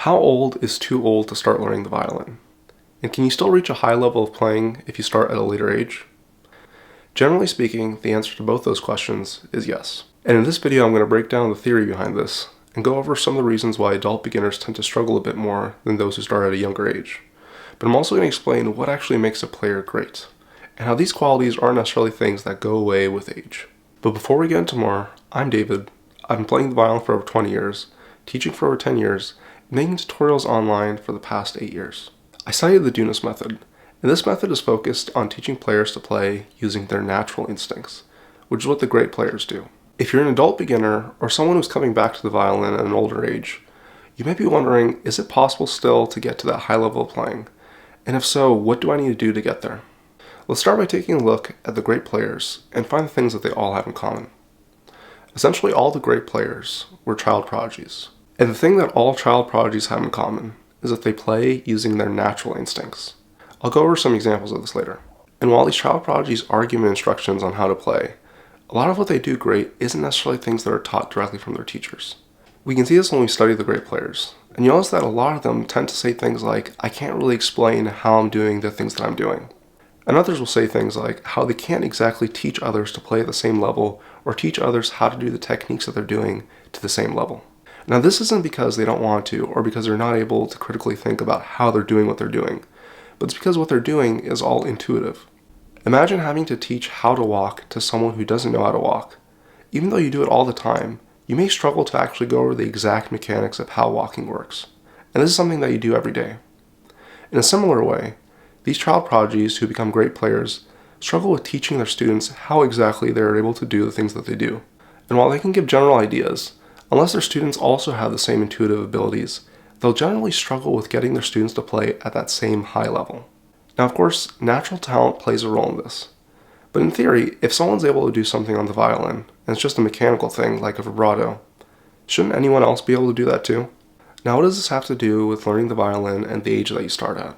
How old is too old to start learning the violin? And can you still reach a high level of playing if you start at a later age? Generally speaking, the answer to both those questions is yes. And in this video, I'm going to break down the theory behind this and go over some of the reasons why adult beginners tend to struggle a bit more than those who start at a younger age. But I'm also going to explain what actually makes a player great, and how these qualities aren't necessarily things that go away with age. But before we get into more, I'm David. I've been playing the violin for over 20 years, teaching for over 10 years, and making tutorials online for the past 8 years. I studied the Dounis Method, and this method is focused on teaching players to play using their natural instincts, which is what the great players do. If you're an adult beginner or someone who's coming back to the violin at an older age, you may be wondering, is it possible still to get to that high level of playing? And if so, what do I need to do to get there? Let's start by taking a look at the great players and find the things that they all have in common. Essentially, all the great players were child prodigies. And the thing that all child prodigies have in common is that they play using their natural instincts. I'll go over some examples of this later. And while these child prodigies are given instructions on how to play, a lot of what they do great isn't necessarily things that are taught directly from their teachers. We can see this when we study the great players, and you'll notice that a lot of them tend to say things like, I can't really explain how I'm doing the things that I'm doing. And others will say things like how they can't exactly teach others to play at the same level or teach others how to do the techniques that they're doing to the same level. Now, this isn't because they don't want to or because they're not able to critically think about how they're doing what they're doing, but it's because what they're doing is all intuitive. Imagine having to teach how to walk to someone who doesn't know how to walk. Even though you do it all the time, you may struggle to actually go over the exact mechanics of how walking works. And this is something that you do every day. In a similar way, these child prodigies who become great players struggle with teaching their students how exactly they are able to do the things that they do. And while they can give general ideas, unless their students also have the same intuitive abilities, they'll generally struggle with getting their students to play at that same high level. Now, of course, natural talent plays a role in this. But in theory, if someone's able to do something on the violin, and it's just a mechanical thing like a vibrato, shouldn't anyone else be able to do that too? Now, what does this have to do with learning the violin and the age that you start at?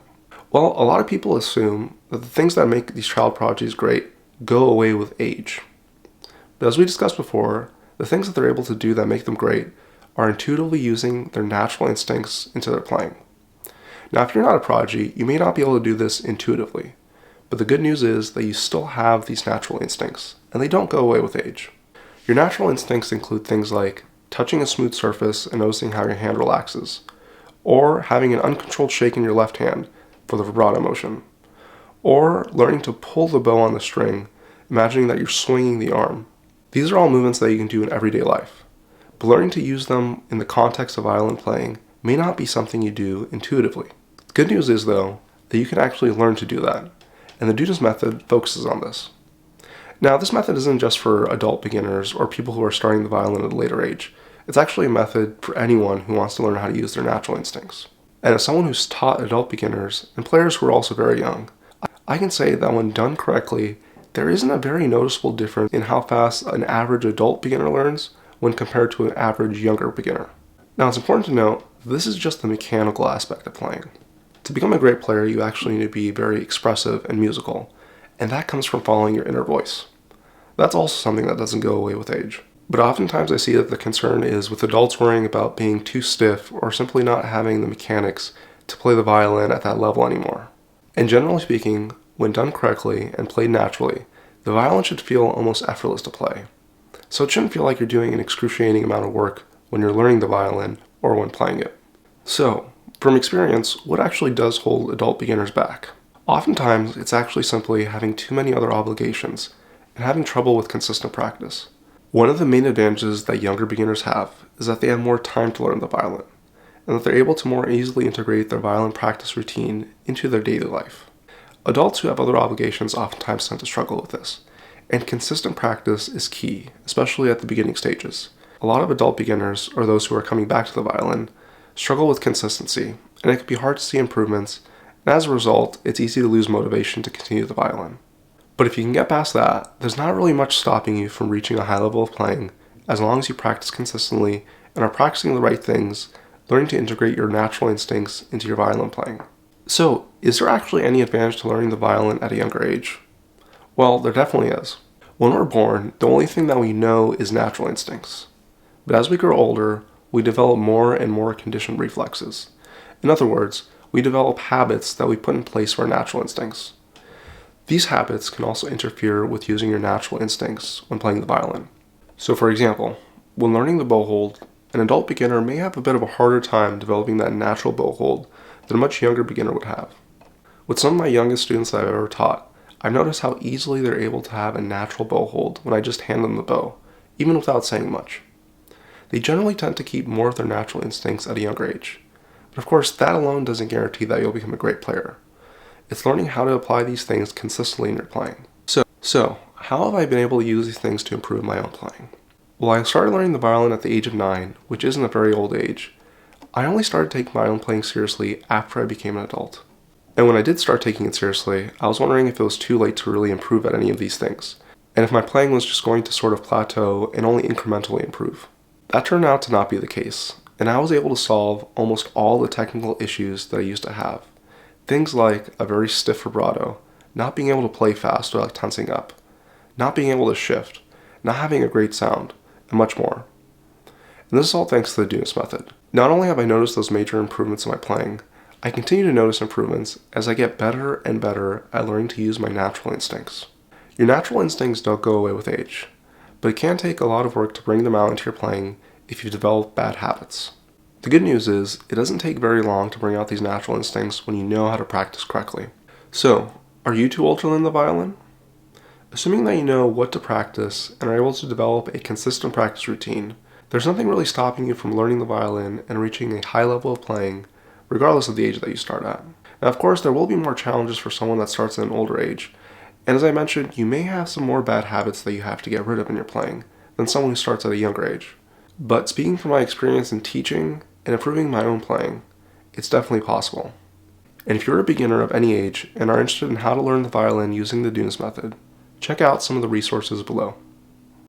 Well, a lot of people assume that the things that make these child prodigies great go away with age. But as we discussed before, the things that they're able to do that make them great are intuitively using their natural instincts into their playing. Now, if you're not a prodigy, you may not be able to do this intuitively, but the good news is that you still have these natural instincts, and they don't go away with age. Your natural instincts include things like touching a smooth surface and noticing how your hand relaxes, or having an uncontrolled shake in your left hand for the vibrato motion, or learning to pull the bow on the string, imagining that you're swinging the arm. These are all movements that you can do in everyday life, but learning to use them in the context of violin playing may not be something you do intuitively. The good news is, though, that you can actually learn to do that, and the Dounis Method focuses on this. Now, this method isn't just for adult beginners or people who are starting the violin at a later age. It's actually a method for anyone who wants to learn how to use their natural instincts. And as someone who's taught adult beginners and players who are also very young, I can say that when done correctly, there isn't a very noticeable difference in how fast an average adult beginner learns when compared to an average younger beginner. Now, it's important to note, this is just the mechanical aspect of playing. To become a great player, you actually need to be very expressive and musical, and that comes from following your inner voice. That's also something that doesn't go away with age. But oftentimes I see that the concern is with adults worrying about being too stiff or simply not having the mechanics to play the violin at that level anymore. And generally speaking, when done correctly and played naturally, the violin should feel almost effortless to play. So it shouldn't feel like you're doing an excruciating amount of work when you're learning the violin or when playing it. So, from experience, what actually does hold adult beginners back? Oftentimes, it's actually simply having too many other obligations and having trouble with consistent practice. One of the main advantages that younger beginners have is that they have more time to learn the violin, and that they're able to more easily integrate their violin practice routine into their daily life. Adults who have other obligations oftentimes tend to struggle with this, and consistent practice is key, especially at the beginning stages. A lot of adult beginners, or those who are coming back to the violin, struggle with consistency, and it can be hard to see improvements, and as a result, it's easy to lose motivation to continue the violin. But if you can get past that, there's not really much stopping you from reaching a high level of playing, as long as you practice consistently and are practicing the right things, learning to integrate your natural instincts into your violin playing. So, is there actually any advantage to learning the violin at a younger age? Well, there definitely is. When we're born, the only thing that we know is natural instincts. But as we grow older, we develop more and more conditioned reflexes. In other words, we develop habits that we put in place for our natural instincts. These habits can also interfere with using your natural instincts when playing the violin. So for example, when learning the bow hold, an adult beginner may have a bit of a harder time developing that natural bow hold than a much younger beginner would have. With some of my youngest students that I've ever taught, I've noticed how easily they're able to have a natural bow hold when I just hand them the bow, even without saying much. They generally tend to keep more of their natural instincts at a younger age. But of course, that alone doesn't guarantee that you'll become a great player. It's learning how to apply these things consistently in your playing. So, how have I been able to use these things to improve my own playing? Well, I started learning the violin at the age of 9, which isn't a very old age. I only started taking my own playing seriously after I became an adult. And when I did start taking it seriously, I was wondering if it was too late to really improve at any of these things, and if my playing was just going to sort of plateau and only incrementally improve. That turned out to not be the case, and I was able to solve almost all the technical issues that I used to have. Things like a very stiff vibrato, not being able to play fast without tensing up, not being able to shift, not having a great sound, and much more. And this is all thanks to the Dounis Method. Not only have I noticed those major improvements in my playing, I continue to notice improvements as I get better and better at learning to use my natural instincts. Your natural instincts don't go away with age, but it can take a lot of work to bring them out into your playing if you develop bad habits. The good news is, it doesn't take very long to bring out these natural instincts when you know how to practice correctly. So, are you too old to learn the violin? Assuming that you know what to practice and are able to develop a consistent practice routine, there's nothing really stopping you from learning the violin and reaching a high level of playing, regardless of the age that you start at. Now, of course, there will be more challenges for someone that starts at an older age, and as I mentioned, you may have some more bad habits that you have to get rid of in your playing than someone who starts at a younger age. But speaking from my experience in teaching and improving my own playing, it's definitely possible. And if you're a beginner of any age and are interested in how to learn the violin using the Dounis Method, check out some of the resources below.